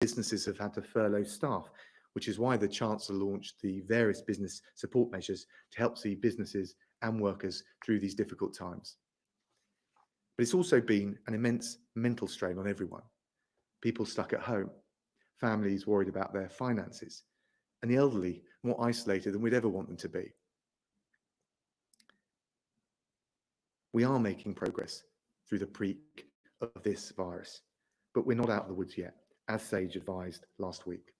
businesses have had to furlough staff, which is why the Chancellor launched the various business support measures to help see businesses and workers through these difficult times. But it's also been an immense mental strain on everyone. People stuck at home, families worried about their finances, and the elderly more isolated than we'd ever want them to be. We are making progress through the peak of this virus, but we're not out of the woods yet, as SAGE advised last week.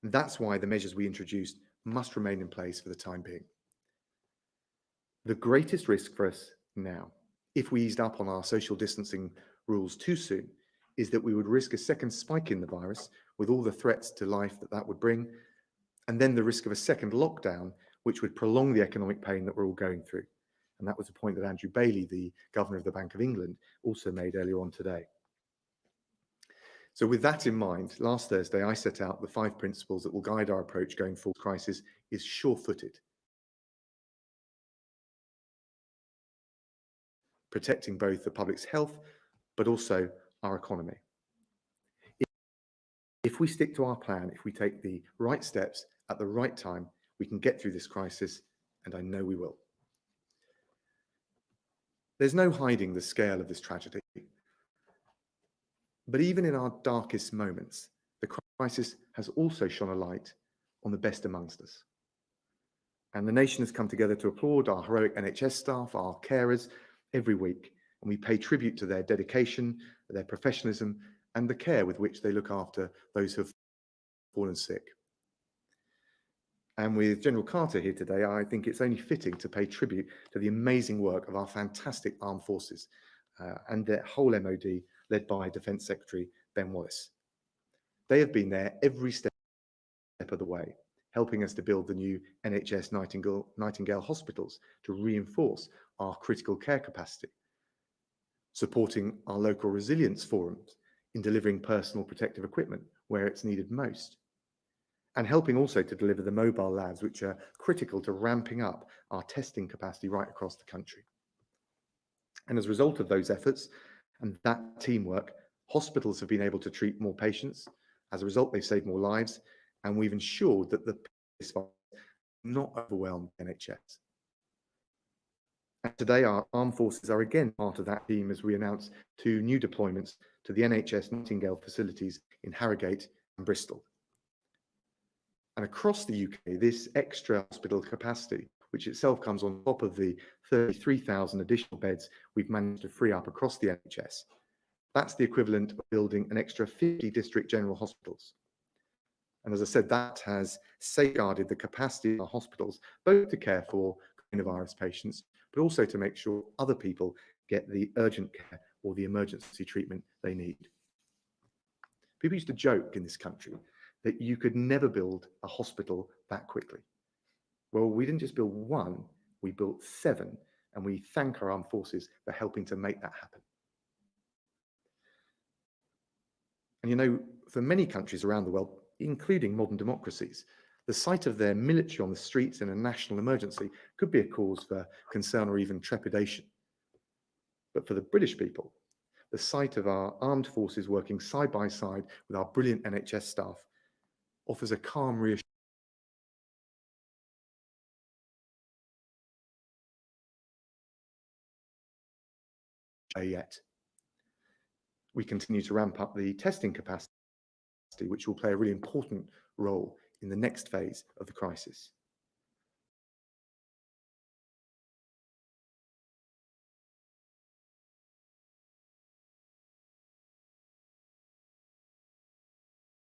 And that's why the measures we introduced must remain in place for the time being. The greatest risk for us now, if we eased up on our social distancing rules too soon, is that we would risk a second spike in the virus with all the threats to life that that would bring, and then the risk of a second lockdown, which would prolong the economic pain that we're all going through. And that was a point that Andrew Bailey, the Governor of the Bank of England, also made earlier on today. So with that in mind, last Thursday, I set out the 5 principles that will guide our approach going forward. Crisis is sure-footed, protecting both the public's health, but also our economy. If we stick to our plan, if we take the right steps at the right time, we can get through this crisis, and I know we will. There's no hiding the scale of this tragedy. But even in our darkest moments, the crisis has also shone a light on the best amongst us. And the nation has come together to applaud our heroic NHS staff, our carers, every week. And we pay tribute to their dedication, their professionalism, and the care with which they look after those who have fallen sick. And with General Carter here today, I think it's only fitting to pay tribute to the amazing work of our fantastic armed forces and their whole MOD, led by Defence Secretary Ben Wallace. They have been there every step of the way, helping us to build the new NHS Nightingale hospitals to reinforce our critical care capacity, supporting our local resilience forums in delivering personal protective equipment where it's needed most, and helping also to deliver the mobile labs, which are critical to ramping up our testing capacity right across the country. And as a result of those efforts and that teamwork, hospitals have been able to treat more patients. As a result, they've saved more lives, and we've ensured that the virus not overwhelm the NHS. And today, our armed forces are again part of that team as we announce 2 new deployments to the NHS Nightingale facilities in Harrogate and Bristol. And across the UK, this extra hospital capacity, which itself comes on top of the 33,000 additional beds we've managed to free up across the NHS, that's the equivalent of building an extra 50 district general hospitals. And as I said, that has safeguarded the capacity of our hospitals, both to care for coronavirus patients, but also to make sure other people get the urgent care or the emergency treatment they need. People used to joke in this country that you could never build a hospital that quickly. Well, we didn't just build 1, we built 7, and we thank our armed forces for helping to make that happen. And you know, for many countries around the world, including modern democracies, the sight of their military on the streets in a national emergency could be a cause for concern or even trepidation. But for the British people, the sight of our armed forces working side by side with our brilliant NHS staff offers a calm reassurance. Yet. We continue to ramp up the testing capacity, which will play a really important role in the next phase of the crisis.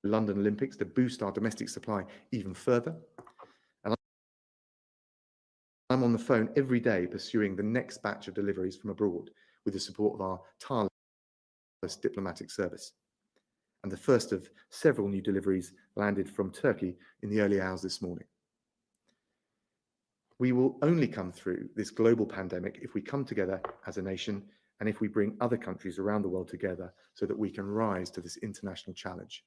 London Olympics to boost our domestic supply even further. And I'm on the phone every day pursuing the next batch of deliveries from abroad with the support of our tireless diplomatic service. And the first of several new deliveries landed from Turkey in the early hours this morning. We will only come through this global pandemic if we come together as a nation and if we bring other countries around the world together so that we can rise to this international challenge.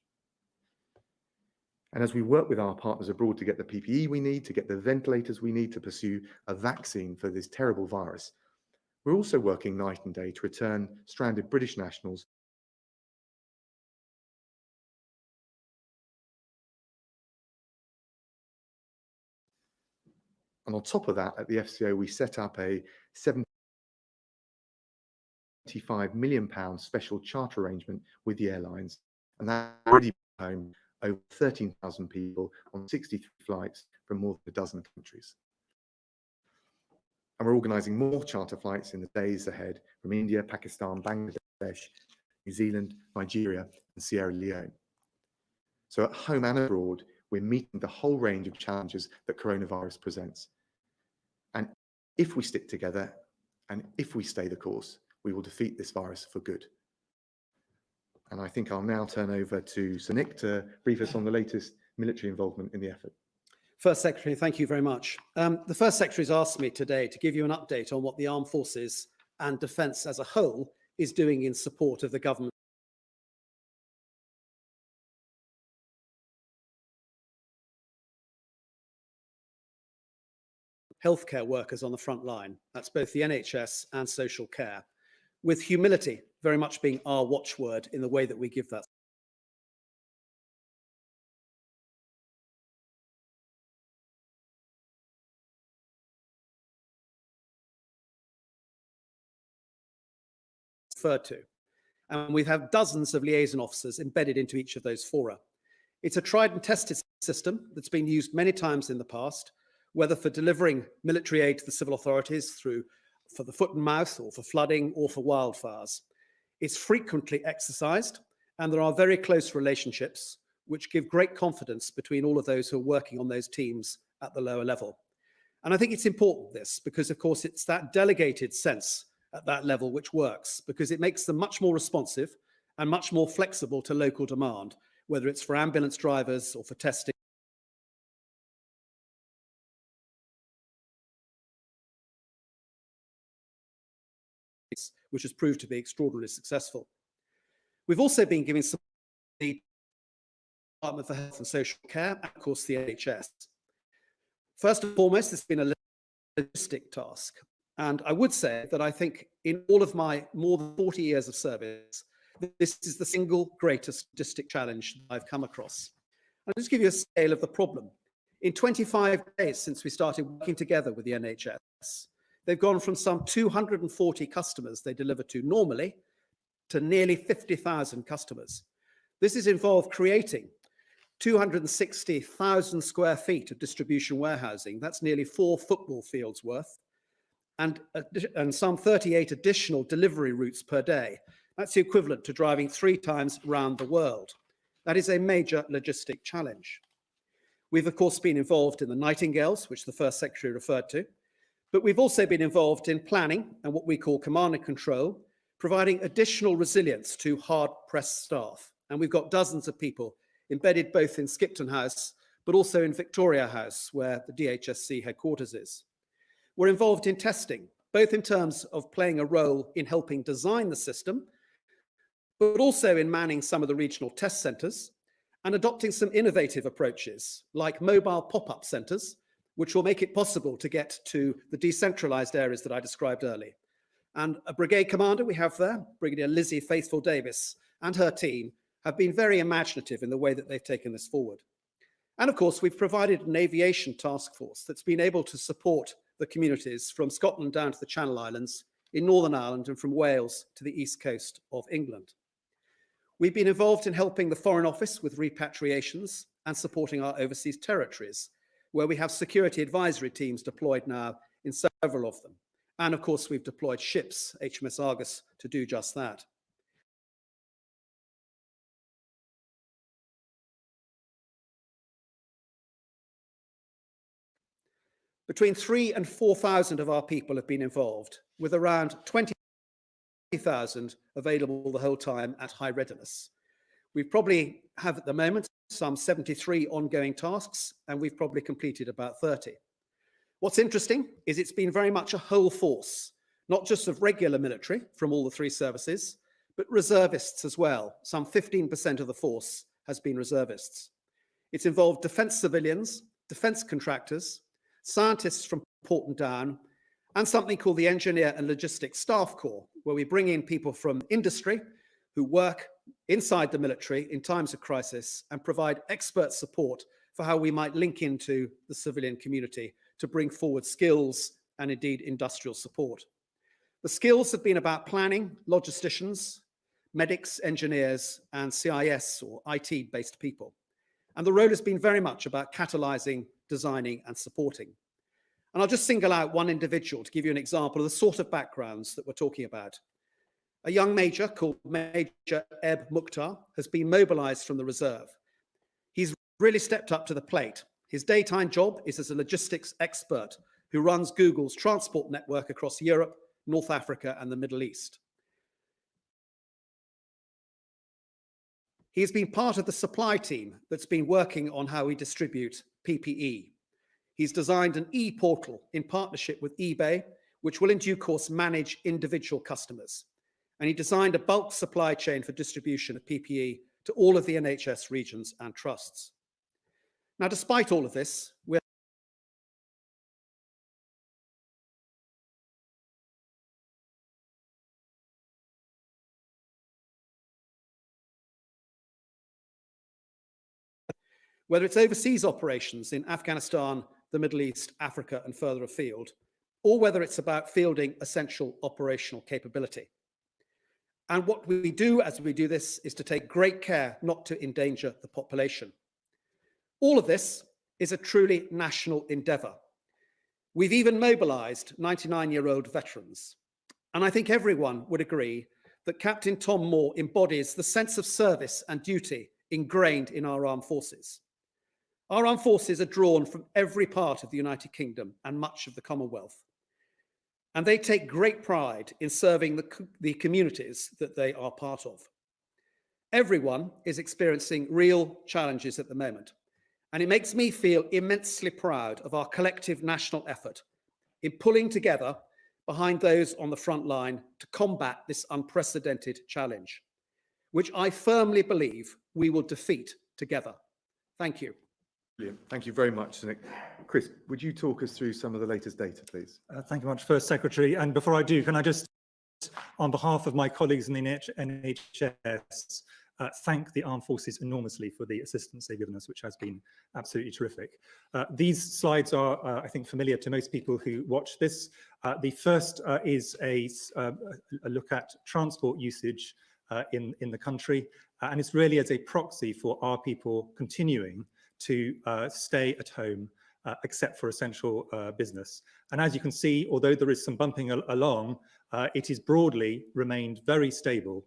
And as we work with our partners abroad to get the PPE we need, to get the ventilators we need to pursue a vaccine for this terrible virus, we're also working night and day to return stranded British nationals And on top of that, at the FCO, we set up a £75 million special charter arrangement with the airlines, and that already brought home over 13,000 people on 63 flights from more than a dozen countries. And we're organising more charter flights in the days ahead from India, Pakistan, Bangladesh, New Zealand, Nigeria, and Sierra Leone. So at home and abroad, we're meeting the whole range of challenges that coronavirus presents. And if we stick together and if we stay the course, we will defeat this virus for good. And I think I'll now turn over to Sir Nick to brief us on the latest military involvement in the effort. First Secretary, thank you very much. The First Secretary has asked me today to give you an update on what the Armed Forces and Defence as a whole is doing in support of the government. Healthcare workers on the front line, that's both the NHS and social care, with humility very much being our watchword in the way that we give that. Referred to. And we have dozens of liaison officers embedded into each of those fora. It's a tried and tested system that's been used many times in the past, whether for delivering military aid to the civil authorities for the foot and mouth, or for flooding, or for wildfires. It's frequently exercised, and there are very close relationships which give great confidence between all of those who are working on those teams at the lower level. And I think it's important, this, because of course it's that delegated sense at that level which works, because it makes them much more responsive and much more flexible to local demand, whether it's for ambulance drivers or for testing. Which has proved to be extraordinarily successful. We've also been giving support to the Department for Health and Social Care, and of course the NHS. First and foremost, it's been a logistic task. And I would say that I think in all of my more than 40 years of service, this is the single greatest logistic challenge I've come across. I'll just give you a scale of the problem. In 25 days since we started working together with the NHS, they've gone from some 240 customers they deliver to normally to nearly 50,000 customers. This has involved creating 260,000 square feet of distribution warehousing. That's nearly 4 football fields worth. And some 38 additional delivery routes per day. That's the equivalent to driving 3 times around the world. That is a major logistic challenge. We've, of course, been involved in the Nightingales, which the First Secretary referred to, but we've also been involved in planning and what we call command and control, providing additional resilience to hard-pressed staff. And we've got dozens of people embedded both in Skipton House, but also in Victoria House, where the DHSC headquarters is. We're involved in testing, both in terms of playing a role in helping design the system, but also in manning some of the regional test centres and adopting some innovative approaches like mobile pop-up centres, which will make it possible to get to the decentralised areas that I described earlier. And a brigade commander we have there, Brigadier Lizzie Faithful Davis, and her team have been very imaginative in the way that they've taken this forward. And of course, we've provided an aviation task force that's been able to support the communities from Scotland down to the Channel Islands, in Northern Ireland, and from Wales to the east coast of England. We've been involved in helping the Foreign Office with repatriations and supporting our overseas territories, where we have security advisory teams deployed now in several of them. And of course, we've deployed ships, HMS Argus, to do just that. Between 3,000 and 4,000 of our people have been involved, with around 20,000 available the whole time at high readiness. We probably have at the moment some 73 ongoing tasks, and we've probably completed about 30. What's interesting is it's been very much a whole force, not just of regular military from all the 3 services, but reservists as well. Some 15% of the force has been reservists. It's involved defence civilians, defence contractors, scientists from Port and Down, and something called the Engineer and Logistics Staff Corps, where we bring in people from industry who work inside the military in times of crisis and provide expert support for how we might link into the civilian community to bring forward skills and indeed industrial support. The skills have been about planning, logisticians, medics, engineers, and CIS or IT-based people. And the role has been very much about catalysing, designing, and supporting. And I'll just single out one individual to give you an example of the sort of backgrounds that we're talking about. A young major called Major Eb Mukhtar has been mobilised from the reserve. He's really stepped up to the plate. His daytime job is as a logistics expert who runs Google's transport network across Europe, North Africa, and the Middle East. He has been part of the supply team that's been working on how we distribute PPE. He's designed an e-portal in partnership with eBay, which will in due course manage individual customers. And he designed a bulk supply chain for distribution of PPE to all of the NHS regions and trusts. Now, despite all of this, whether it's overseas operations in Afghanistan, the Middle East, Africa, and further afield, or whether it's about fielding essential operational capability. And what we do as we do this is to take great care not to endanger the population. All of this is a truly national endeavour. We've even mobilised 99-year-old veterans. And I think everyone would agree that Captain Tom Moore embodies the sense of service and duty ingrained in our armed forces. Our armed forces are drawn from every part of the United Kingdom and much of the Commonwealth. And they take great pride in serving the communities that they are part of. Everyone is experiencing real challenges at the moment. And it makes me feel immensely proud of our collective national effort in pulling together behind those on the front line to combat this unprecedented challenge, which I firmly believe we will defeat together. Thank you. Brilliant. Thank you very much, Nick. Chris, would you talk us through some of the latest data, please? Thank you much, First Secretary. And before I do, can I just, on behalf of my colleagues in the NHS, thank the Armed Forces enormously for the assistance they've given us, which has been absolutely terrific. These slides are, I think, familiar to most people who watch this. The first is a look at transport usage in the country, and it's really as a proxy for our people continuing to stay at home, except for essential business. And as you can see, although there is some bumping along, it has broadly remained very stable,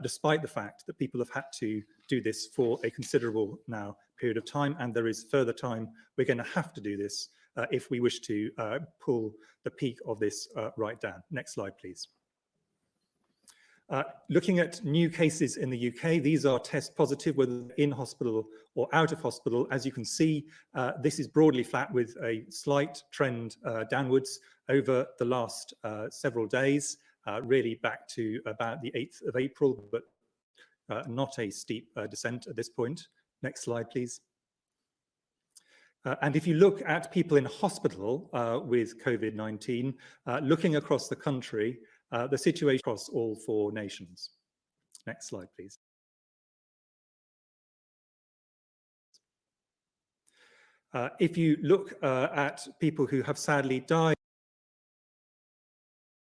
despite the fact that people have had to do this for a considerable now period of time, and there is further time we're going to have to do this if we wish to pull the peak of this right down. Next slide, please. Looking at new cases in the UK, these are test positive, whether in hospital or out of hospital. As you can see, this is broadly flat with a slight trend downwards over the last several days, really back to about the 8th of April, but not a steep descent at this point. Next slide, please. And if you look at people in hospital with COVID-19, looking across the country, the situation across all 4 nations. Next slide, please. If you look at people who have sadly died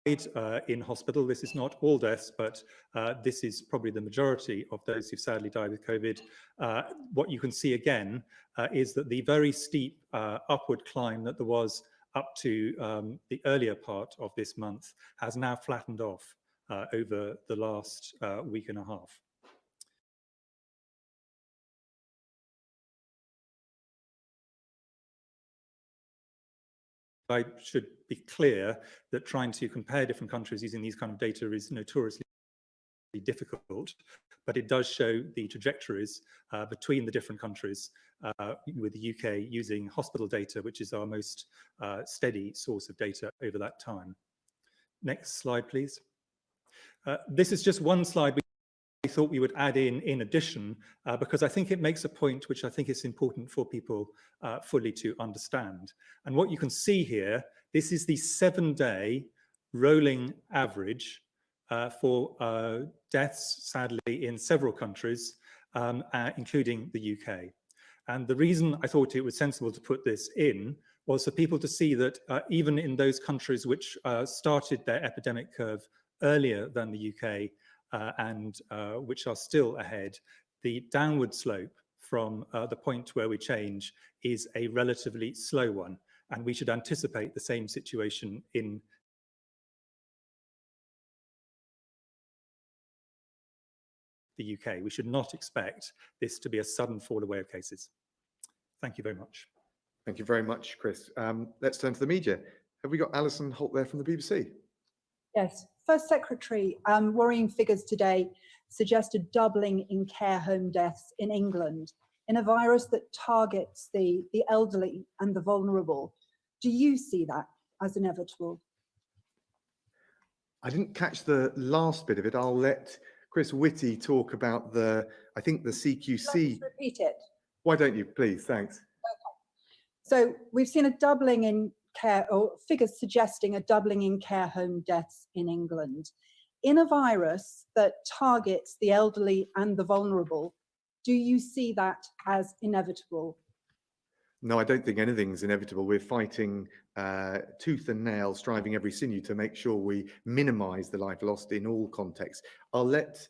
in hospital, this is not all deaths, but this is probably the majority of those who sadly died with COVID. What you can see again is that the very steep upward climb that there was up to the earlier part of this month has now flattened off over the last week and a half. I should be clear that trying to compare different countries using these kind of data is notoriously difficult, but it does show the trajectories between the different countries, with the UK using hospital data, which is our most steady source of data over that time. Next slide, please. This is just one slide we thought we would add in addition, because I think it makes a point which I think is important for people fully to understand. And what you can see here, this is the 7-day rolling average for deaths, sadly, in several countries, including the UK. And the reason I thought it was sensible to put this in was for people to see that even in those countries which started their epidemic curve earlier than the UK and which are still ahead, the downward slope from the point where we change is a relatively slow one. And we should anticipate the same situation in the UK. We should not expect this to be a sudden fall away of cases. Thank you very much. Thank you very much, Chris. Let's turn to the media. Have we got Alison Holt there from the BBC? Yes. First Secretary, worrying figures today suggest a doubling in care home deaths in England in a virus that targets the elderly and the vulnerable. Do you see that as inevitable? I didn't catch the last bit of it. I'll let Chris Whitty talk about I think the CQC. Let's repeat it. Why don't you, please? Thanks. So we've seen a doubling in care, or figures suggesting a doubling in care home deaths in England. In a virus that targets the elderly and the vulnerable, do you see that as inevitable? No, I don't think anything's inevitable. We're fighting tooth and nail, striving every sinew to make sure we minimise the life lost in all contexts. I'll let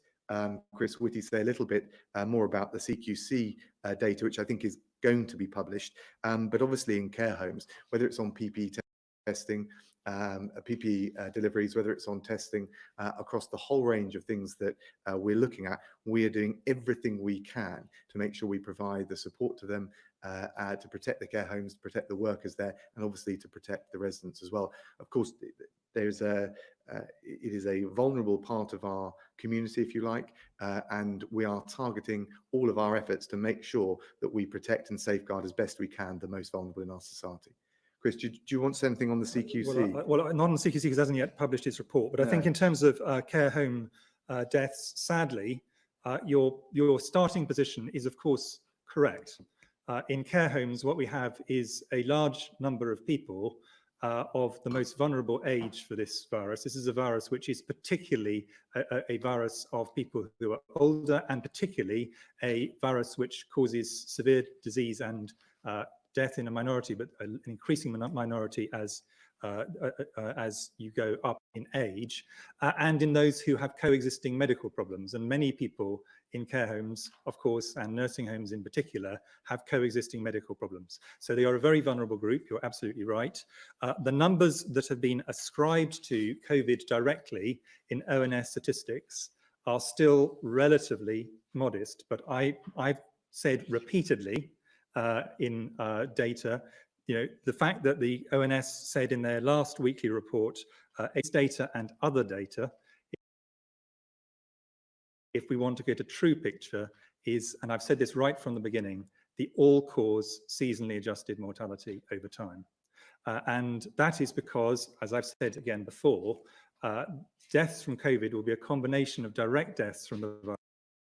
Chris Whitty say a little bit more about the CQC data, which I think is going to be published. But obviously in care homes, whether it's on PPE testing, PPE deliveries, whether it's on testing across the whole range of things that we're looking at, we are doing everything we can to make sure we provide the support to them to protect the care homes, to protect the workers there, and obviously to protect the residents as well. Of course, it is a vulnerable part of our community, if you like, and we are targeting all of our efforts to make sure that we protect and safeguard as best we can the most vulnerable in our society. Chris, do you want to say anything on the CQC? Well, not on the CQC because it hasn't yet published its report, but I think in terms of care home deaths, sadly, your starting position is of course correct. In care homes, what we have is a large number of people of the most vulnerable age for this virus. This is a virus which is particularly a virus of people who are older, and particularly a virus which causes severe disease and death in a minority, but an increasing minority as you go up in age, and in those who have coexisting medical problems. And many people in care homes, of course, and nursing homes in particular, have coexisting medical problems. So they are a very vulnerable group, you're absolutely right. The numbers that have been ascribed to COVID directly in ONS statistics are still relatively modest, but I've said repeatedly in data, the fact that the ONS said in their last weekly report, its data and other data, if we want to get a true picture, is, and I've said this right from the beginning, the all-cause seasonally adjusted mortality over time. And that is because, as I've said again before, deaths from COVID will be a combination of direct deaths from the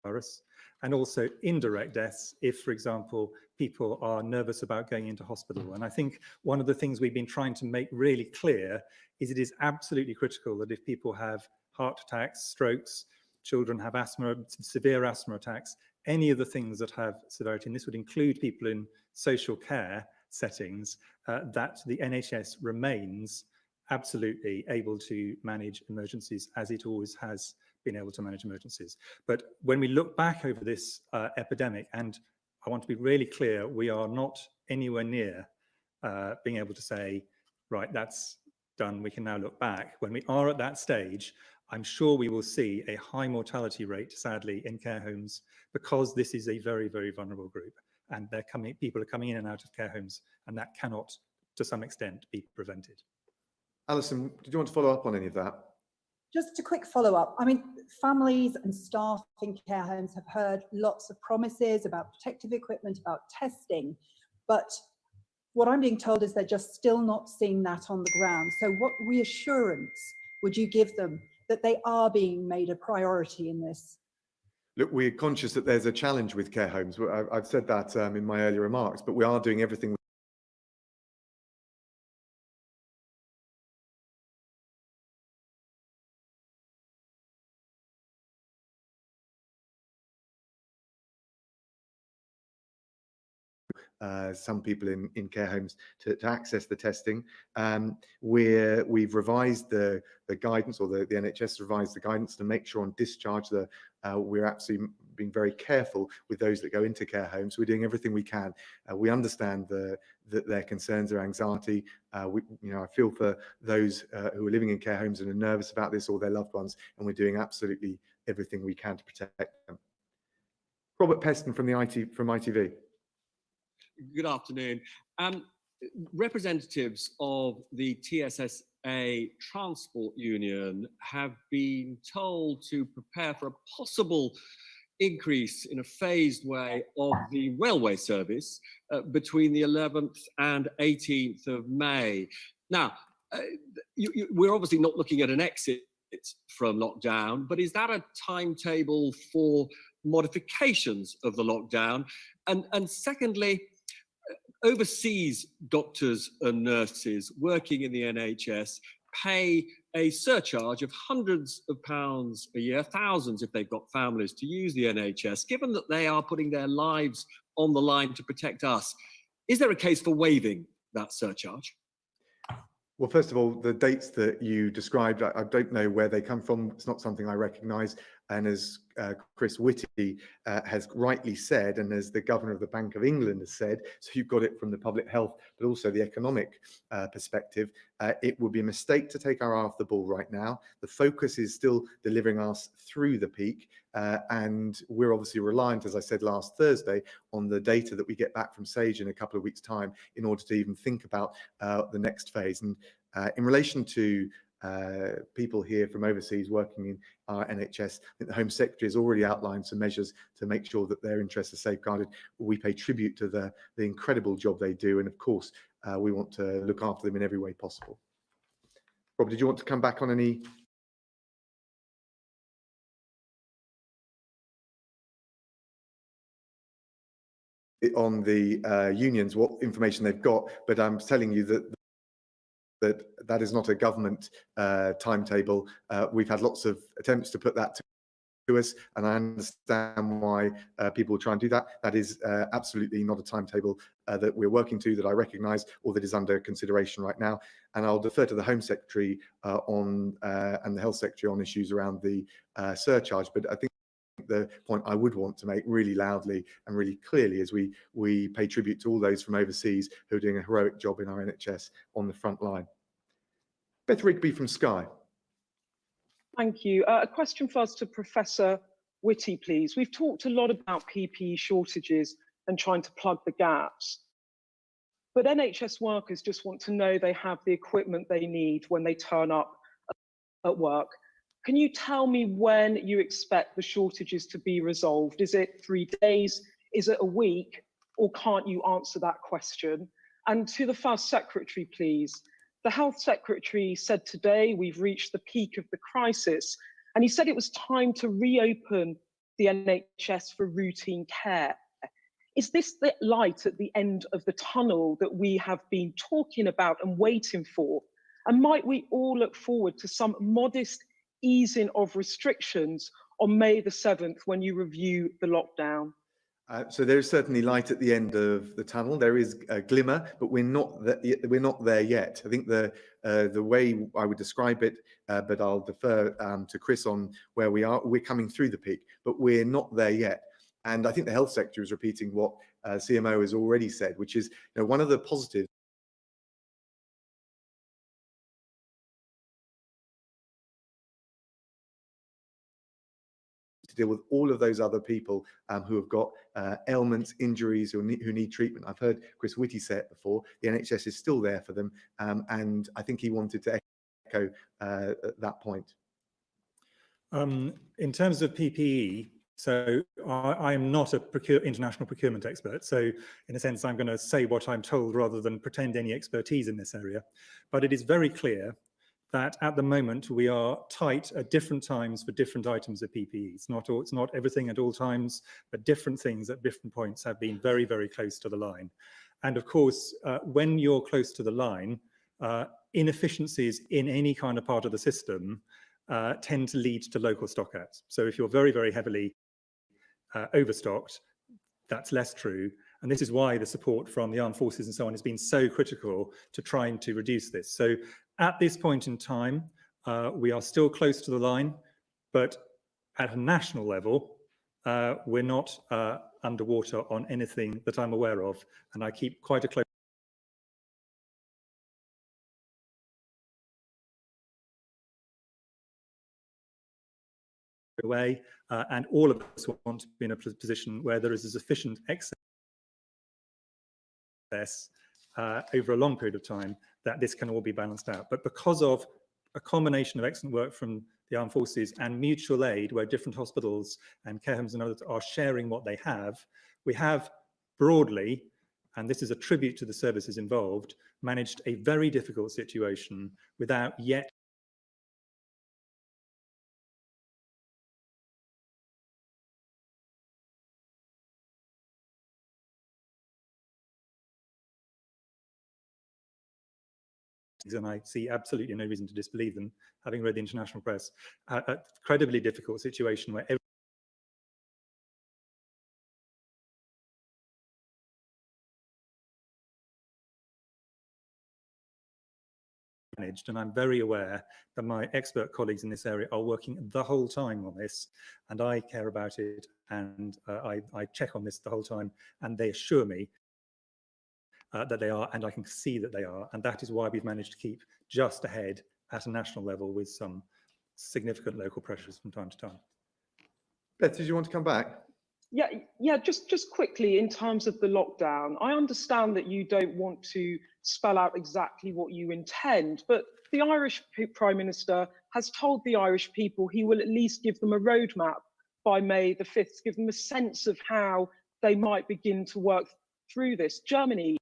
virus and also indirect deaths if, for example, people are nervous about going into hospital. And I think one of the things we've been trying to make really clear is it is absolutely critical that if people have heart attacks, strokes, children have asthma, severe asthma attacks, any of the things that have severity, and this would include people in social care settings, that the NHS remains absolutely able to manage emergencies as it always has been able to manage emergencies. But when we look back over this epidemic, and I want to be really clear, we are not anywhere near being able to say, right, that's done, we can now look back. When we are at that stage, I'm sure we will see a high mortality rate, sadly, in care homes, because this is a very, very vulnerable group. And people are coming in and out of care homes, and that cannot, to some extent, be prevented. Alison, did you want to follow up on any of that? Just a quick follow-up. I mean, families and staff in care homes have heard lots of promises about protective equipment, about testing, but what I'm being told is they're just still not seeing that on the ground. So what reassurance would you give them that they are being made a priority in this? Look, we're conscious that there's a challenge with care homes. I've said that in my earlier remarks, but we are doing everything some people in care homes to access the testing. We've revised the guidance, or the NHS revised the guidance to make sure on discharge that we're absolutely being very careful with those that go into care homes. We're doing everything we can. We understand their concerns, their anxiety. I feel for those who are living in care homes and are nervous about this, or their loved ones, and we're doing absolutely everything we can to protect them. Robert Peston from ITV. Good afternoon. Representatives of the TSSA Transport Union have been told to prepare for a possible increase in a phased way of the railway service between the 11th and 18th of May. Now, we're obviously not looking at an exit from lockdown, but is that a timetable for modifications of the lockdown? And secondly, overseas doctors and nurses working in the NHS pay a surcharge of hundreds of pounds a year, thousands if they've got families, to use the NHS. Given that they are putting their lives on the line to protect us, is there a case for waiving that surcharge? Well, first of all, the dates that you described, I don't know where they come from. It's not something I recognise. And as Chris Whitty has rightly said, and as the Governor of the Bank of England has said, so you've got it from the public health, but also the economic perspective, it would be a mistake to take our eye off the ball right now. The focus is still delivering us through the peak. And we're obviously reliant, as I said last Thursday, on the data that we get back from SAGE in a couple of weeks' time in order to even think about the next phase. And in relation to people here from overseas working in our NHS, I think the Home Secretary has already outlined some measures to make sure that their interests are safeguarded. We pay tribute to the incredible job they do, and of course we want to look after them in every way possible. Rob, did you want to come back on any? On the unions, what information they've got, but I'm telling you that is not a government timetable. We've had lots of attempts to put that to us, and I understand why people try and do that. That is absolutely not a timetable that we're working to, that I recognise, or that is under consideration right now. And I'll defer to the Home Secretary and the Health Secretary on issues around the surcharge. But I think the point I would want to make really loudly and really clearly is we pay tribute to all those from overseas who are doing a heroic job in our NHS on the front line. Beth Rigby from Sky. Thank you. A question first to Professor Whitty, please. We've talked a lot about PPE shortages and trying to plug the gaps, but NHS workers just want to know they have the equipment they need when they turn up at work. Can you tell me when you expect the shortages to be resolved? Is it 3 days? Is it a week? Or can't you answer that question? And to the First Secretary, please. The Health Secretary said today we've reached the peak of the crisis, and he said it was time to reopen the NHS for routine care. Is this the light at the end of the tunnel that we have been talking about and waiting for? And might we all look forward to some modest easing of restrictions on May the 7th when you review the lockdown? So there is certainly light at the end of the tunnel. There is a glimmer, but we're not there yet. I think the way I would describe it, but I'll defer to Chris on where we are. We're coming through the peak, but we're not there yet. And I think the Health Secretary is repeating what CMO has already said, which is, one of the positives to deal with all of those other people who have got ailments, injuries, who need treatment. I've heard Chris Whitty say it before. The NHS is still there for them, and I think he wanted to echo that point. In terms of PPE, so I am not an international procurement expert. So in a sense, I'm going to say what I'm told rather than pretend any expertise in this area. But it is very clear that at the moment we are tight at different times for different items of PPE. It's not everything at all times, but different things at different points have been very, very close to the line. And of course, when you're close to the line, inefficiencies in any kind of part of the system tend to lead to local stockouts. So if you're very, very heavily overstocked, that's less true. And this is why the support from the armed forces and so on has been so critical to trying to reduce this. So at this point in time, we are still close to the line, but at a national level, we're not underwater on anything that I'm aware of, and I keep quite a close way, and all of us want to be in a position where there is a sufficient excess over a long period of time that this can all be balanced out. But because of a combination of excellent work from the armed forces and mutual aid, where different hospitals and care homes and others are sharing what they have, we have broadly, and this is a tribute to the services involved, managed a very difficult situation without yet and I see absolutely no reason to disbelieve them, having read the international press, a credibly difficult situation where managed, and I'm very aware that my expert colleagues in this area are working the whole time on this, and I care about it, and I check on this the whole time, and they assure me that they are, and I can see that they are, and that is why we've managed to keep just ahead at a national level with some significant local pressures from time to time. Beth, did you want to come back? Yeah, just quickly, in terms of the lockdown, I understand that you don't want to spell out exactly what you intend, but the Irish Prime Minister has told the Irish people he will at least give them a roadmap by May the 5th, give them a sense of how they might begin to work through this. Germany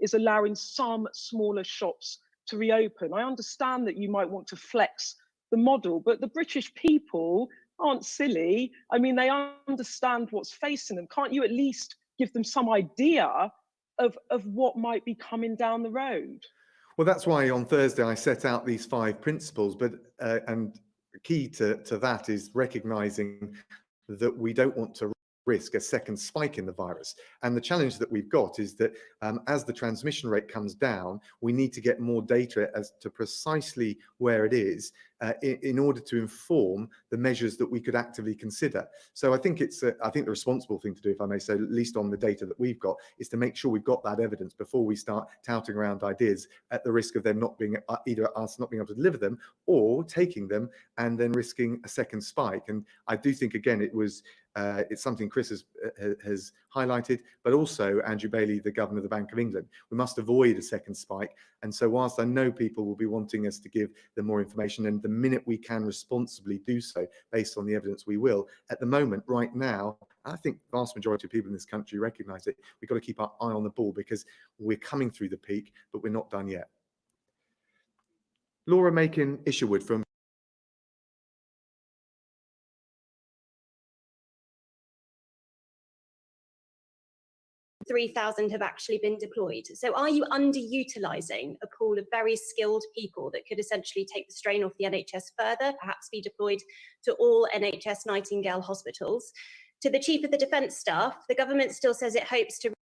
is allowing some smaller shops to reopen. I understand that you might want to flex the model, but the British people aren't silly. I mean, they understand what's facing them. Can't you at least give them some idea of what might be coming down the road? Well, that's why on Thursday I set out these 5 principles, but and key to that is recognizing that we don't want to risk a second spike in the virus. And the challenge that we've got is that as the transmission rate comes down, we need to get more data as to precisely where it is in order to inform the measures that we could actively consider. So I think it's I think the responsible thing to do, if I may say, at least on the data that we've got, is to make sure we've got that evidence before we start touting around ideas at the risk of them not being either us not being able to deliver them or taking them and then risking a second spike. And I do think, again, it's something Chris has highlighted, but also Andrew Bailey, the Governor of the Bank of England. We must avoid a second spike. And so whilst I know people will be wanting us to give them more information, and the minute we can responsibly do so based on the evidence, we will. At the moment, right now, I think the vast majority of people in this country recognise it. We've got to keep our eye on the ball because we're coming through the peak, but we're not done yet. Laura Makin-Isherwood from 3,000 have actually been deployed. So are you underutilising a pool of very skilled people that could essentially take the strain off the NHS further, perhaps be deployed to all NHS Nightingale hospitals? To the Chief of the Defence Staff, the government still says it hopes to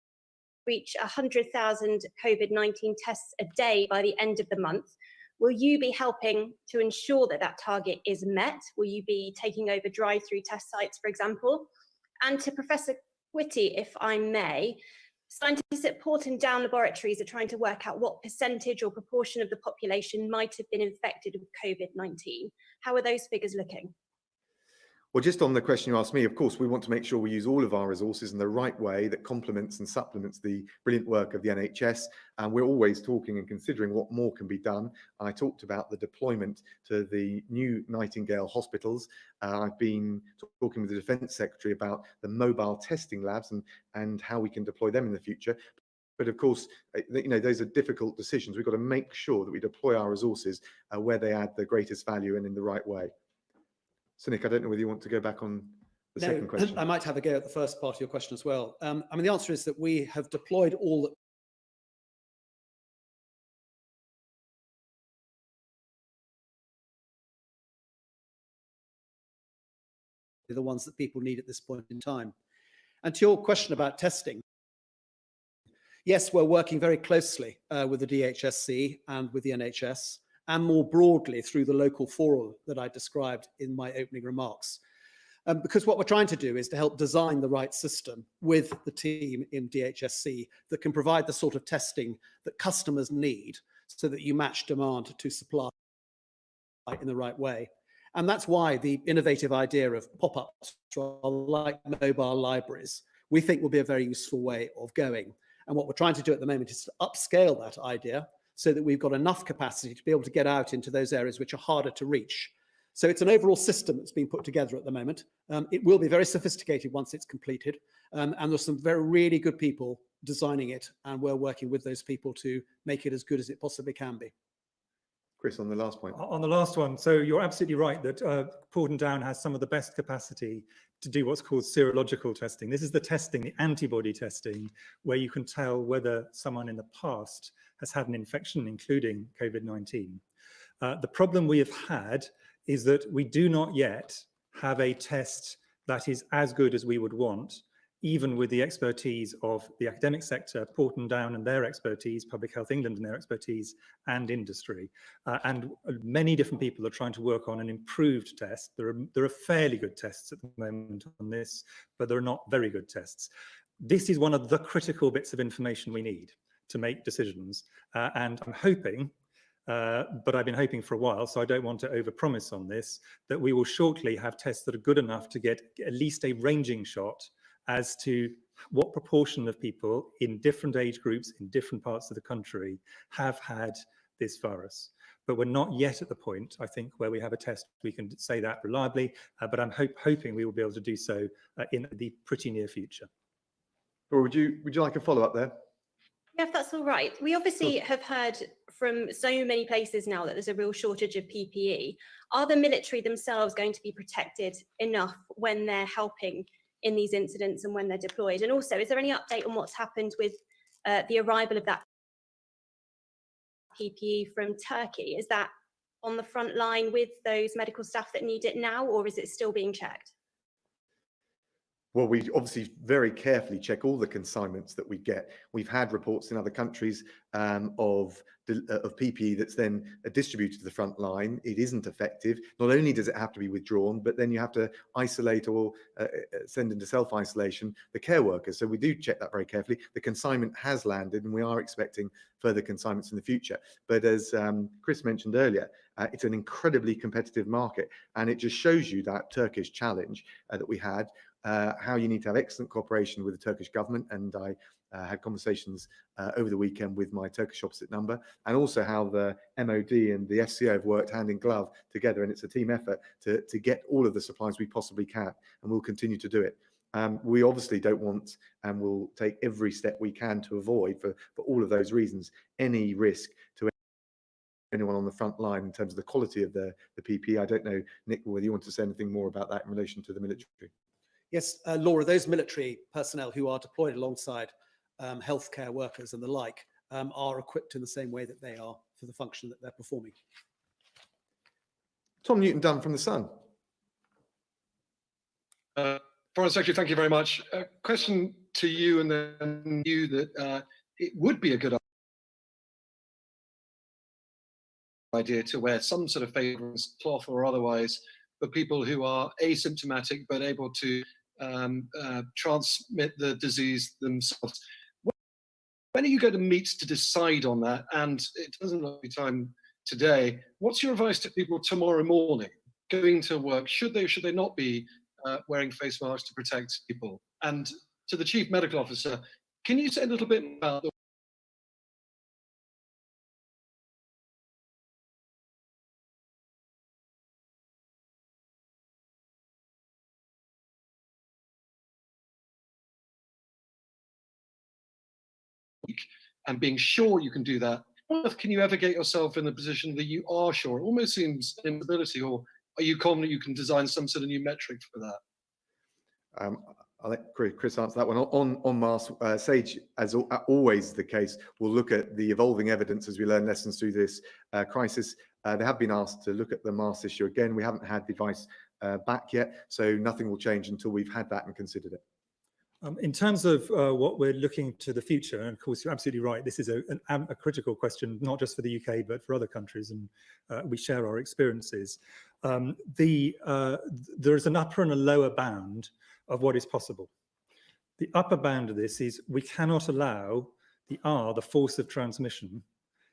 reach 100,000 COVID-19 tests a day by the end of the month. Will you be helping to ensure that that target is met? Will you be taking over drive-through test sites, for example? And to Professor Whitty, if I may, scientists at Porton Down laboratories are trying to work out what percentage or proportion of the population might have been infected with COVID-19. How are those figures looking? Well, just on the question you asked me, of course, we want to make sure we use all of our resources in the right way that complements and supplements the brilliant work of the NHS. And we're always talking and considering what more can be done. I talked about the deployment to the new Nightingale hospitals. I've been talking with the Defence Secretary about the mobile testing labs and how we can deploy them in the future. But of course, those are difficult decisions. We've got to make sure that we deploy our resources where they add the greatest value and in the right way. So Nick, I don't know whether you want to go back on the second question. I might have a go at the first part of your question as well. I mean, the answer is that we have deployed all the ones that people need at this point in time. And to your question about testing, yes, we're working very closely with the DHSC and with the NHS, and more broadly through the local forum that I described in my opening remarks. Because what we're trying to do is to help design the right system with the team in DHSC that can provide the sort of testing that customers need so that you match demand to supply in the right way. And that's why the innovative idea of pop-ups, like mobile libraries, we think will be a very useful way of going. And what we're trying to do at the moment is to upscale that idea so that we've got enough capacity to be able to get out into those areas which are harder to reach. So it's an overall system that's been put together at the moment. It will be very sophisticated once it's completed. And there's some really good people designing it. And we're working with those people to make it as good as it possibly can be. Chris, on the last point. On the last one, so you're absolutely right that Porton Down has some of the best capacity to do what's called serological testing. This is the testing, the antibody testing, where you can tell whether someone in the past has had an infection, including COVID-19. The problem we have had is that we do not yet have a test that is as good as we would want, even with the expertise of the academic sector, Porton Down and their expertise, Public Health England and their expertise, and industry. And many different people are trying to work on an improved test. There are fairly good tests at the moment on this, but there are not very good tests. This is one of the critical bits of information we need to make decisions. And I'm hoping, but I've been hoping for a while, so I don't want to overpromise on this, that we will shortly have tests that are good enough to get at least a ranging shot as to what proportion of people in different age groups in different parts of the country have had this virus. But we're not yet at the point, I think, where we have a test we can say that reliably, but I'm hoping we will be able to do so in the pretty near future. Or would you like a follow-up there? Yeah, if that's all right. We obviously have heard from so many places now that there's a real shortage of PPE. Are the military themselves going to be protected enough when they're helping in these incidents and when they're deployed? And also, is there any update on what's happened with the arrival of that PPE from Turkey? Is that on the front line with those medical staff that need it now, or is it still being checked? Well, we obviously very carefully check all the consignments that we get. We've had reports in other countries of PPE that's then distributed to the front line. It isn't effective. Not only does it have to be withdrawn, but then you have to isolate or send into self-isolation the care workers. So we do check that very carefully. The consignment has landed, and we are expecting further consignments in the future. But as Chris mentioned earlier, it's an incredibly competitive market, and it just shows you that Turkish challenge that we had. How you need to have excellent cooperation with the Turkish government, and I had conversations over the weekend with my Turkish opposite number, and also how the MOD and the SCO have worked hand in glove together, and it's a team effort to get all of the supplies we possibly can, and we'll continue to do it. We obviously don't want, and we'll take every step we can to avoid, for all of those reasons, any risk to anyone on the front line in terms of the quality of the PPE. I don't know, Nick, whether you want to say anything more about that in relation to the military. Yes, Laura, those military personnel who are deployed alongside healthcare workers and the like are equipped in the same way that they are for the function that they're performing. Tom Newton-Dunn from The Sun. Foreign Secretary, thank you very much. A question to you, and then you, that it would be a good idea to wear some sort of face cloth or otherwise for people who are asymptomatic but able to transmit the disease themselves. When are you going to meet to decide on that? And it doesn't look like time today. What's your advice to people tomorrow morning going to work? Should they not be wearing face masks to protect people? And to the Chief Medical Officer, can you say a little bit about the and being sure you can do that? Can you ever get yourself in the position that you are sure? It almost seems an impossibility. Or are you confident you can design some sort of new metric for that? I'll let Chris answer that one. On masks, SAGE, as always the case, will look at the evolving evidence as we learn lessons through this crisis. They have been asked to look at the mask issue again. We haven't had the advice back yet, so nothing will change until we've had that and considered it. In terms of what we're looking to the future, and of course you're absolutely right, this is a critical question, not just for the UK, but for other countries, and we share our experiences. There is an upper and a lower bound of what is possible. The upper bound of this is we cannot allow the R, the force of transmission,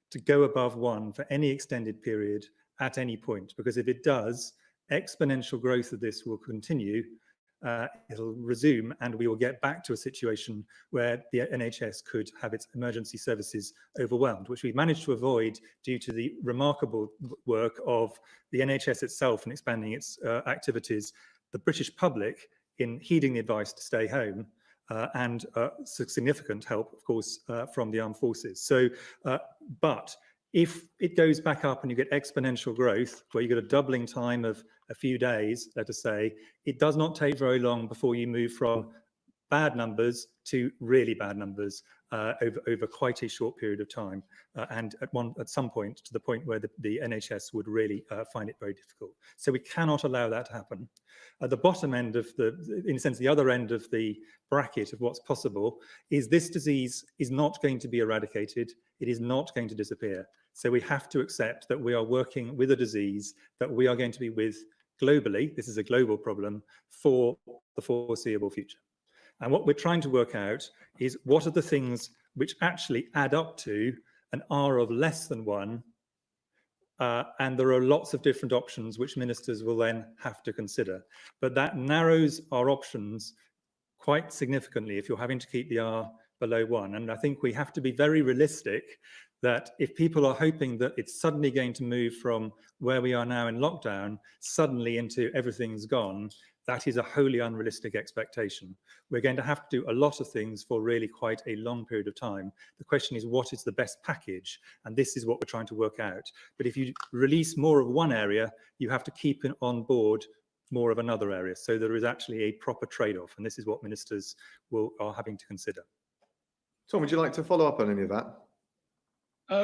to go above 1 for any extended period at any point, because if it does, exponential growth of this will continue. It'll resume, and we will get back to a situation where the NHS could have its emergency services overwhelmed, which we've managed to avoid due to the remarkable work of the NHS itself in expanding its activities, the British public in heeding the advice to stay home, and significant help, of course, from the armed forces. So, but if it goes back up and you get exponential growth, where you get a doubling time of a few days, let us say, it does not take very long before you move from bad numbers to really bad numbers over quite a short period of time, and at some point to the point where the NHS would really find it very difficult. So we cannot allow that to happen. At the bottom end of in a sense, the other end of the bracket of what's possible is this disease is not going to be eradicated. It is not going to disappear. So we have to accept that we are working with a disease that we are going to be with globally. This is a global problem for the foreseeable future. And what we're trying to work out is what are the things which actually add up to an R of less than 1. And there are lots of different options which ministers will then have to consider. But that narrows our options quite significantly if you're having to keep the R below 1. And I think we have to be very realistic that if people are hoping that it's suddenly going to move from where we are now in lockdown suddenly into everything's gone, that is a wholly unrealistic expectation. We're going to have to do a lot of things for really quite a long period of time. The question is, what is the best package? And this is what we're trying to work out. But if you release more of one area, you have to keep on board more of another area. So there is actually a proper trade-off, and this is what ministers are having to consider. Tom, would you like to follow up on any of that?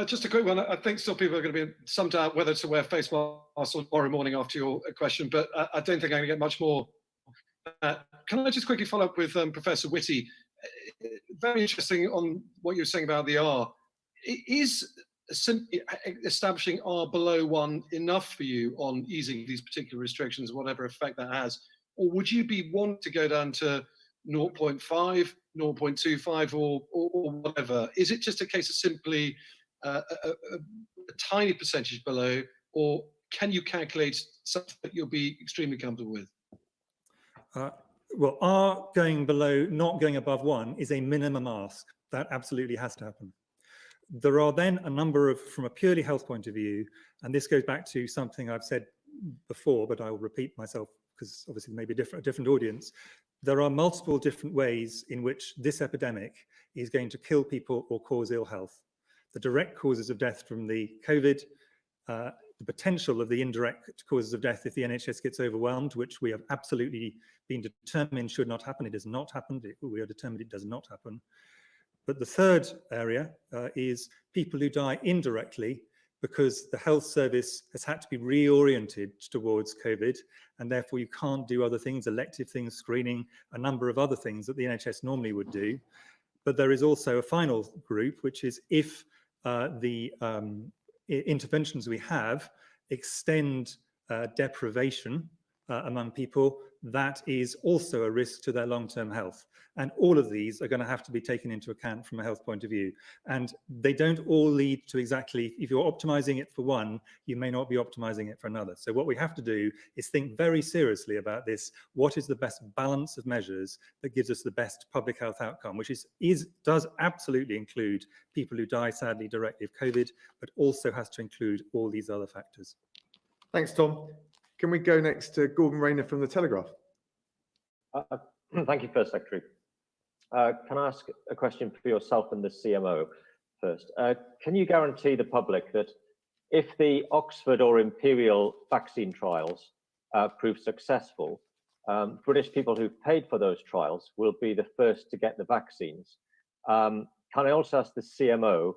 Just a quick one. I think still people are going to be some doubt whether to wear face masks tomorrow morning after your question, but I don't think I'm going to get much more. Can I just quickly follow up with Professor Whitty? Very interesting on what you were saying about the R. Is establishing R below 1 enough for you on easing these particular restrictions, whatever effect that has? Or would you be wanting to go down to 0.5, 0.25 or whatever? Is it just a case of simply a tiny percentage below, or can you calculate something that you'll be extremely comfortable with? Well, R going below, not going above 1 is a minimum ask. That absolutely has to happen. There are then a number of, from a purely health point of view, and this goes back to something I've said before, but I will repeat myself because obviously maybe a different audience. There are multiple different ways in which this epidemic is going to kill people or cause ill health. The direct causes of death from the COVID, the potential of the indirect causes of death if the NHS gets overwhelmed, which we have absolutely been determined should not happen. It has not happened. We are determined it does not happen. But the third area is people who die indirectly because the health service has had to be reoriented towards COVID, and therefore you can't do other things, elective things, screening, a number of other things that the NHS normally would do. But there is also a final group, which is if the interventions we have extend deprivation among people, that is also a risk to their long-term health. And all of these are going to have to be taken into account from a health point of view. And they don't all lead to exactly, if you're optimizing it for one, you may not be optimizing it for another. So what we have to do is think very seriously about this. What is the best balance of measures that gives us the best public health outcome, which does absolutely include people who die sadly directly of COVID, but also has to include all these other factors. Thanks, Tom. Can we go next to Gordon Rayner from the Telegraph? Thank you, First Secretary. Can I ask a question for yourself and the CMO first? Can you guarantee the public that if the Oxford or Imperial vaccine trials prove successful, British people who've paid for those trials will be the first to get the vaccines? Can I also ask the CMO,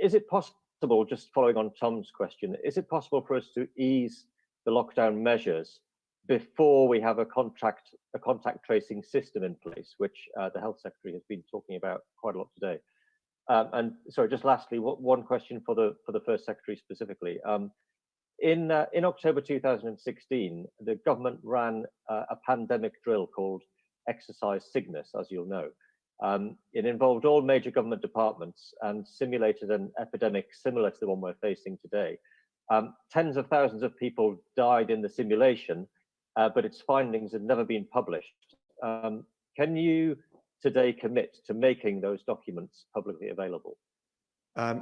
is it possible, just following on Tom's question, is it possible for us to ease the lockdown measures before we have a contact tracing system in place, which the Health Secretary has been talking about quite a lot today. And sorry, just lastly, one question for the First Secretary specifically. In October 2016, the government ran a pandemic drill called Exercise Cygnus, as you'll know. It involved all major government departments and simulated an epidemic similar to the one we're facing today. Tens of thousands of people died in the simulation, but its findings had never been published. Can you today commit to making those documents publicly available?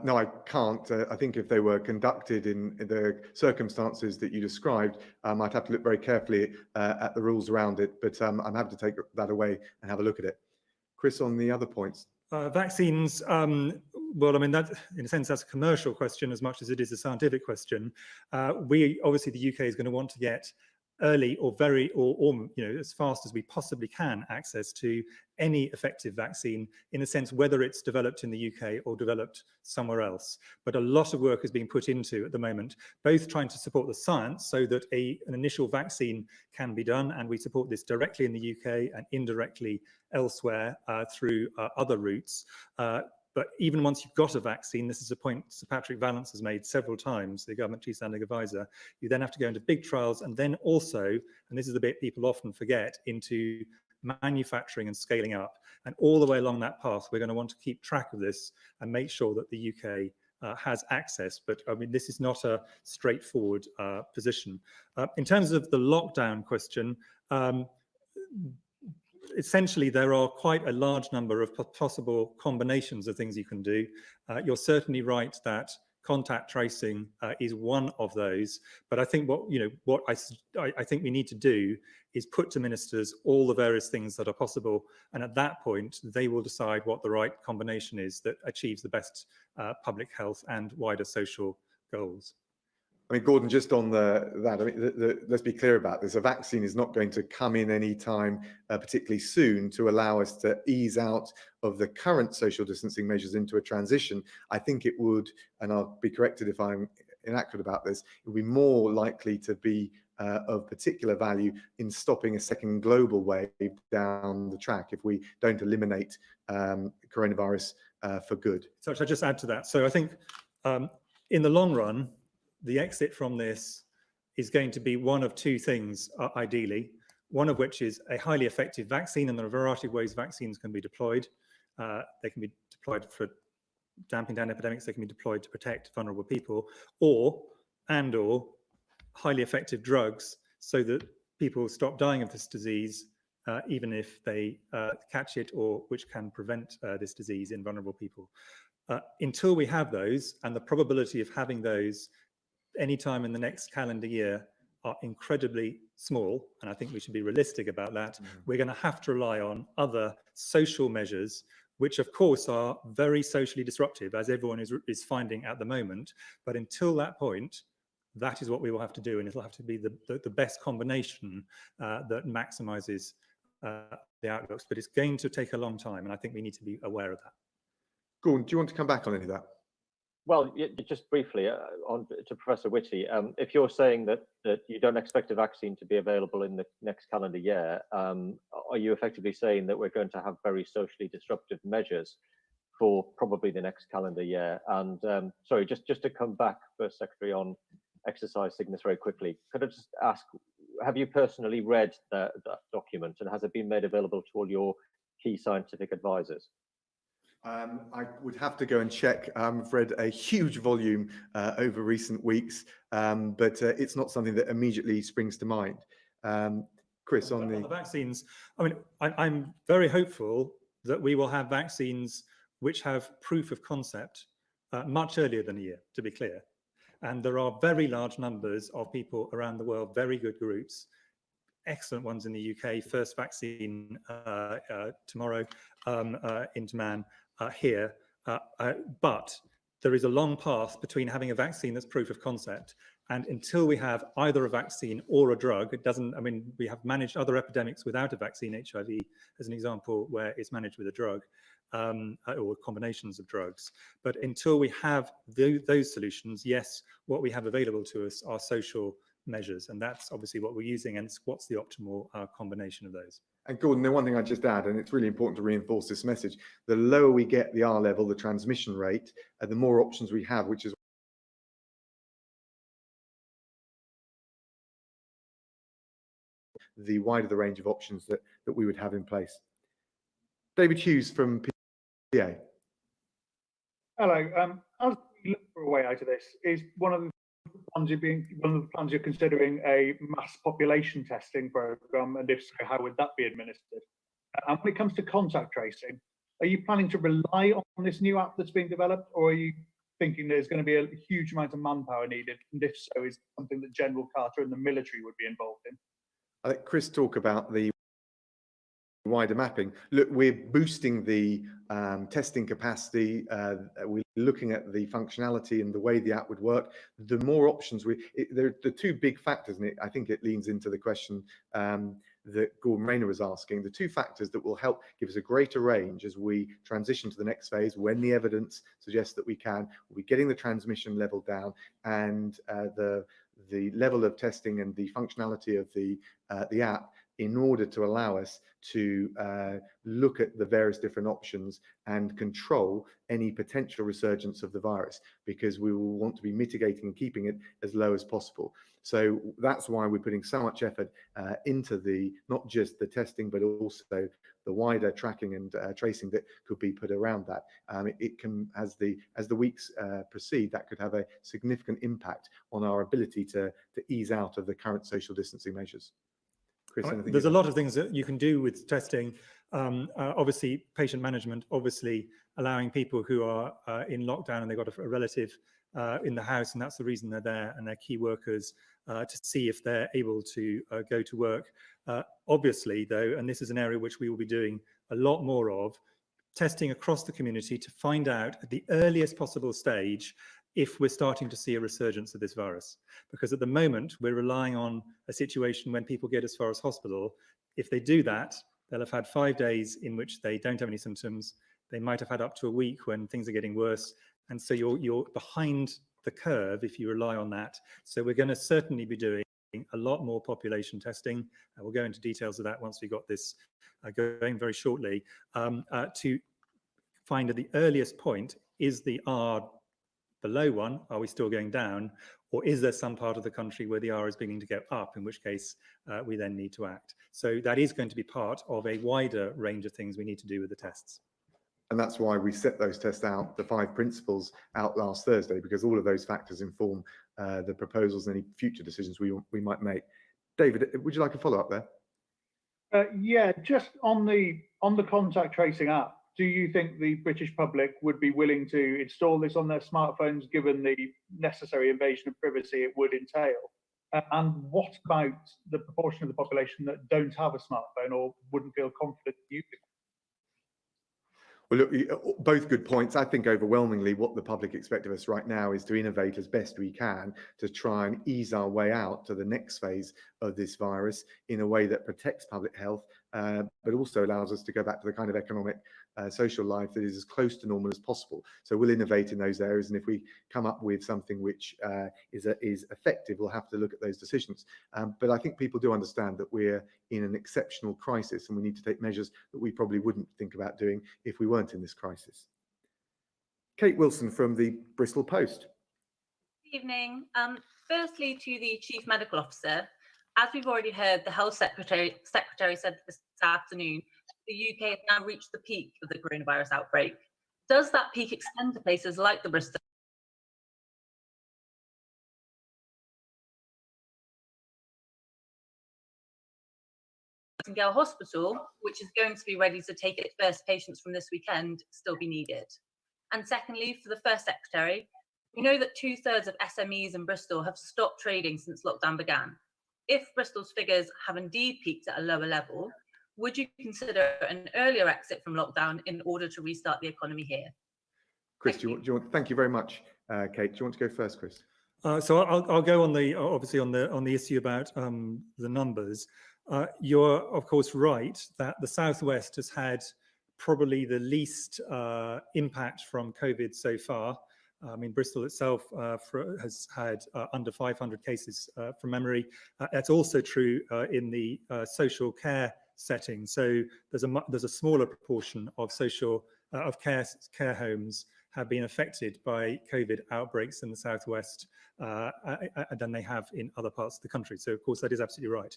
No, I can't. I think if they were conducted in the circumstances that you described, I'd have to look very carefully at the rules around it, but I'm happy to take that away and have a look at it. Chris, on the other points. Vaccines, well, I mean, that in a sense, that's a commercial question as much as it is a scientific question. Obviously, the UK is going to want to get early or as fast as we possibly can access to any effective vaccine, in a sense, whether it's developed in the UK or developed somewhere else. But a lot of work is being put into at the moment, both trying to support the science so that an initial vaccine can be done, and we support this directly in the UK and indirectly elsewhere through other routes. But even once you've got a vaccine, this is a point Sir Patrick Vallance has made several times, the government chief standing advisor, you then have to go into big trials, and then also, and this is the bit people often forget, into manufacturing and scaling up. And all the way along that path, we're going to want to keep track of this and make sure that the UK has access. But I mean, this is not a straightforward position. In terms of the lockdown question, essentially, there are quite a large number of possible combinations of things you can do. You're certainly right that contact tracing is one of those. But I think what I think we need to do is put to ministers all the various things that are possible, and at that point, they will decide what the right combination is that achieves the best public health and wider social goals. I mean, Gordon, just on that, I mean, let's be clear about this. A vaccine is not going to come in any time particularly soon to allow us to ease out of the current social distancing measures into a transition. I think it would, and I'll be corrected if I'm inaccurate about this, it would be more likely to be of particular value in stopping a second global wave down the track if we don't eliminate coronavirus for good. So I'll just add to that. So I think in the long run, the exit from this is going to be one of two things, ideally, one of which is a highly effective vaccine, and there are a variety of ways vaccines can be deployed. They can be deployed for damping down epidemics, they can be deployed to protect vulnerable people, or highly effective drugs so that people stop dying of this disease, even if they catch it, or which can prevent this disease in vulnerable people. Until we have those, and the probability of having those anytime in the next calendar year are incredibly small, and I think we should be realistic about that, we're going to have to rely on other social measures, which of course are very socially disruptive, as everyone is finding at the moment. But until that point, that is what we will have to do, and it'll have to be the best combination that maximizes the outlooks. But it's going to take a long time, and I think we need to be aware of that. Gordon, do you want to come back on any of that? Well, just briefly on to Professor Whitty, if you're saying that you don't expect a vaccine to be available in the next calendar year, are you effectively saying that we're going to have very socially disruptive measures for probably the next calendar year? And sorry, just to come back, First Secretary, on Exercise Cygnus very quickly, could I just ask, have you personally read that document, and has it been made available to all your key scientific advisors? I would have to go and check. I've read a huge volume over recent weeks, but it's not something that immediately springs to mind. Chris, on the vaccines, I mean, I'm very hopeful that we will have vaccines which have proof of concept much earlier than a year, to be clear. And there are very large numbers of people around the world, very good groups, excellent ones in the UK, first vaccine tomorrow into man. Here, but there is a long path between having a vaccine that's proof of concept, and until we have either a vaccine or a drug, it doesn't, I mean, we have managed other epidemics without a vaccine, HIV as an example, where it's managed with a drug or combinations of drugs. But until we have those solutions, yes, what we have available to us are social measures, and that's obviously what we're using, and what's the optimal combination of those. And Gordon, the one thing I'd just add, and it's really important to reinforce this message, the lower we get the R level, the transmission rate, the more options we have, which is the wider the range of options that we would have in place. David Hughes from PA. Hello. As we look for a way out of this, is one of the plans you're considering a mass population testing program, and if so, how would that be administered? And when it comes to contact tracing, are you planning to rely on this new app that's being developed, or are you thinking there's going to be a huge amount of manpower needed? And if so, is it something that General Carter and the military would be involved in? I let Chris talk about the wider mapping. Look, we're boosting the testing capacity. We're looking at the functionality and the way the app would work. The more options there are the two big factors, and I think it leans into the question that Gordon Rayner was asking. The two factors that will help give us a greater range as we transition to the next phase, when the evidence suggests that we can, will be getting the transmission level down, and the level of testing and the functionality of the app, in order to allow us to look at the various different options and control any potential resurgence of the virus, because we will want to be mitigating and keeping it as low as possible. So that's why we're putting so much effort into not just the testing, but also the wider tracking and tracing that could be put around that. It can, as the weeks proceed, that could have a significant impact on our ability to ease out of the current social distancing measures. Chris, there's a lot of things that you can do with testing. Obviously, patient management, obviously allowing people who are in lockdown and they've got a relative in the house, and that's the reason they're there, and they're key workers, to see if they're able to go to work. Obviously, though, and this is an area which we will be doing a lot more of, testing across the community to find out at the earliest possible stage if we're starting to see a resurgence of this virus. Because at the moment, we're relying on a situation when people get as far as hospital. If they do that, they'll have had 5 days in which they don't have any symptoms. They might have had up to a week when things are getting worse. And so you're behind the curve if you rely on that. So we're going to certainly be doing a lot more population testing. We'll go into details of that once we got this going very shortly, to find at the earliest point, is the R below 1, are we still going down, or is there some part of the country where the R is beginning to go up, in which case we then need to act. So that is going to be part of a wider range of things we need to do with the tests. And that's why we set those tests out, the 5 principles, out last Thursday, because all of those factors inform the proposals and any future decisions we might make. David, would you like a follow-up there? Yeah, just on the contact tracing app, do you think the British public would be willing to install this on their smartphones, given the necessary invasion of privacy it would entail? And what about the proportion of the population that don't have a smartphone or wouldn't feel confident using it? Well, look, both good points. I think overwhelmingly what the public expect of us right now is to innovate as best we can to try and ease our way out to the next phase of this virus in a way that protects public health, but also allows us to go back to the kind of economic, social life that is as close to normal as possible. So we'll innovate in those areas, and if we come up with something which is effective, we'll have to look at those decisions. But I think people do understand that we're in an exceptional crisis, and we need to take measures that we probably wouldn't think about doing if we weren't in this crisis. Kate Wilson from the Bristol Post. Good evening. Firstly, to the Chief Medical Officer, as we've already heard, the Health Secretary said this afternoon, the UK has now reached the peak of the coronavirus outbreak. Does that peak extend to places like the Bristol Nightingale Hospital, which is going to be ready to take its first patients from this weekend, still be needed? And secondly, for the First Secretary, we know that 2/3 of SMEs in Bristol have stopped trading since lockdown began. If Bristol's figures have indeed peaked at a lower level, would you consider an earlier exit from lockdown in order to restart the economy here? Chris, thank you very much, Kate. Do you want to go first, Chris? So I'll go on obviously on the issue about the numbers. You're of course right that the Southwest has had probably the least impact from COVID so far. I mean, Bristol itself has had under 500 cases from memory. That's also true in the social care setting. So there's a smaller proportion of care homes have been affected by COVID outbreaks in the southwest than they have in other parts of the country. So of course that is absolutely right.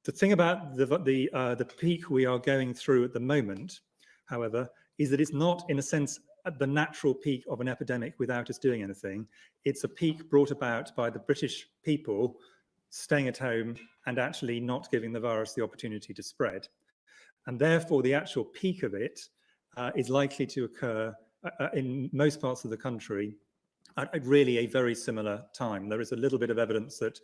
The thing about the peak we are going through at the moment, however, is that it's not, in a sense, the natural peak of an epidemic without us doing anything. It's a peak brought about by the British people staying at home and actually not giving the virus the opportunity to spread. And therefore, the actual peak of it is likely to occur in most parts of the country at really a very similar time. There is a little bit of evidence that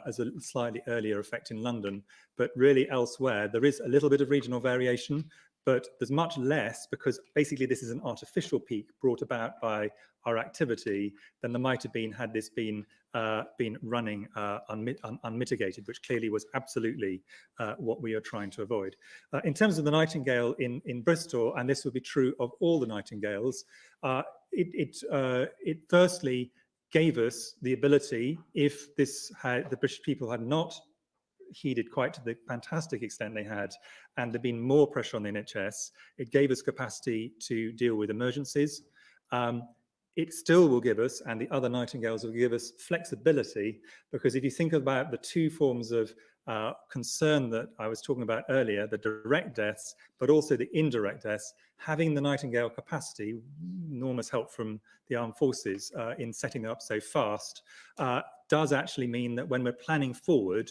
as a slightly earlier effect in London, but really elsewhere, there is a little bit of regional variation, but there's much less because basically this is an artificial peak brought about by our activity than there might have been had this been running unmitigated, which clearly was absolutely what we are trying to avoid. In terms of the Nightingale in Bristol, and this would be true of all the Nightingales, it firstly gave us the ability, if the British people had not heeded quite to the fantastic extent they had, and there'd been more pressure on the NHS, it gave us capacity to deal with emergencies. It still will give us, and the other Nightingales will give us, flexibility, because if you think about the two forms of concern that I was talking about earlier, the direct deaths, but also the indirect deaths, having the Nightingale capacity, enormous help from the armed forces in setting it up so fast, does actually mean that when we're planning forward,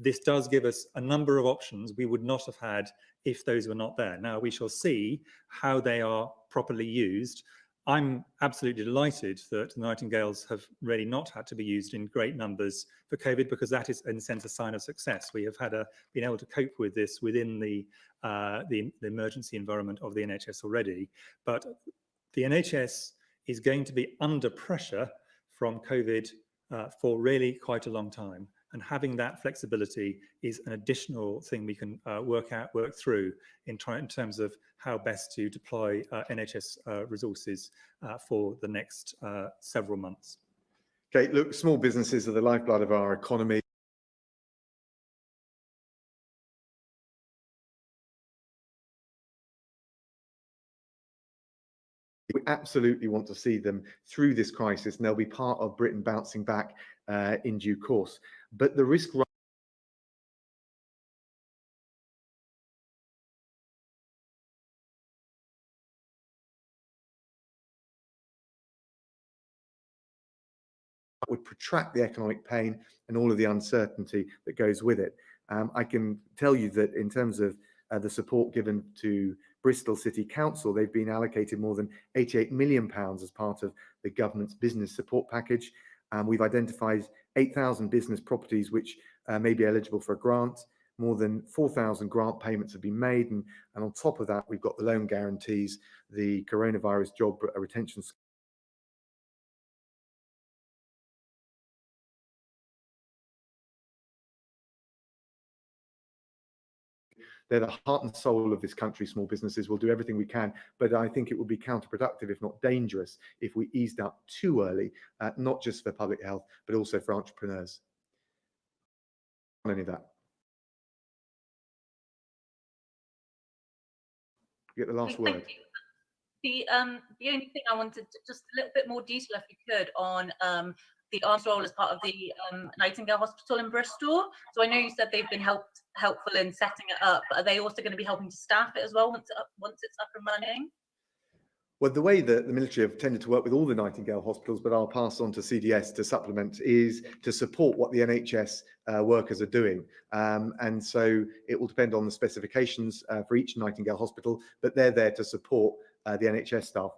this does give us a number of options we would not have had if those were not there. Now, we shall see how they are properly used. I'm absolutely delighted that the Nightingales have really not had to be used in great numbers for COVID, because that is, in a sense, a sign of success. We have been able to cope with this within the emergency environment of the NHS already. But the NHS is going to be under pressure from COVID for really quite a long time. And having that flexibility is an additional thing we can work through in terms of how best to deploy NHS resources for the next several months. Okay, look, small businesses are the lifeblood of our economy. We absolutely want to see them through this crisis, and they'll be part of Britain bouncing back in due course. But the risk would protract the economic pain and all of the uncertainty that goes with it. I can tell you that in terms of the support given to Bristol City Council, they've been allocated more than £88 million as part of the government's business support package. We've identified 8,000 business properties which may be eligible for a grant. More than 4,000 grant payments have been made, and on top of that, we've got the loan guarantees, the coronavirus job retention. They're the heart and soul of this country, small businesses. We'll do everything we can, but I think it would be counterproductive, if not dangerous, if we eased up too early, not just for public health, but also for entrepreneurs. On any of that. You get the last word. The only thing I wanted, just a little bit more detail, if you could, on the arms role as part of the Nightingale Hospital in Bristol. So I know you said they've been helpful in setting it up, but are they also going to be helping to staff it as well once it's up and running? Well, the way that the military have tended to work with all the Nightingale hospitals, but I'll pass on to CDS to supplement, is to support what the NHS workers are doing. And so it will depend on the specifications for each Nightingale hospital, but they're there to support the NHS staff.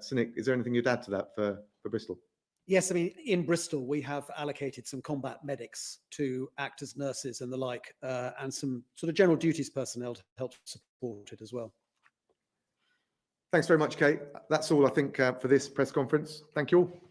Cynic, is there anything you'd add to that for Bristol? Yes, I mean, in Bristol, we have allocated some combat medics to act as nurses and the like, and some sort of general duties personnel to help support it as well. Thanks very much, Kate. That's all, I think, for this press conference. Thank you all.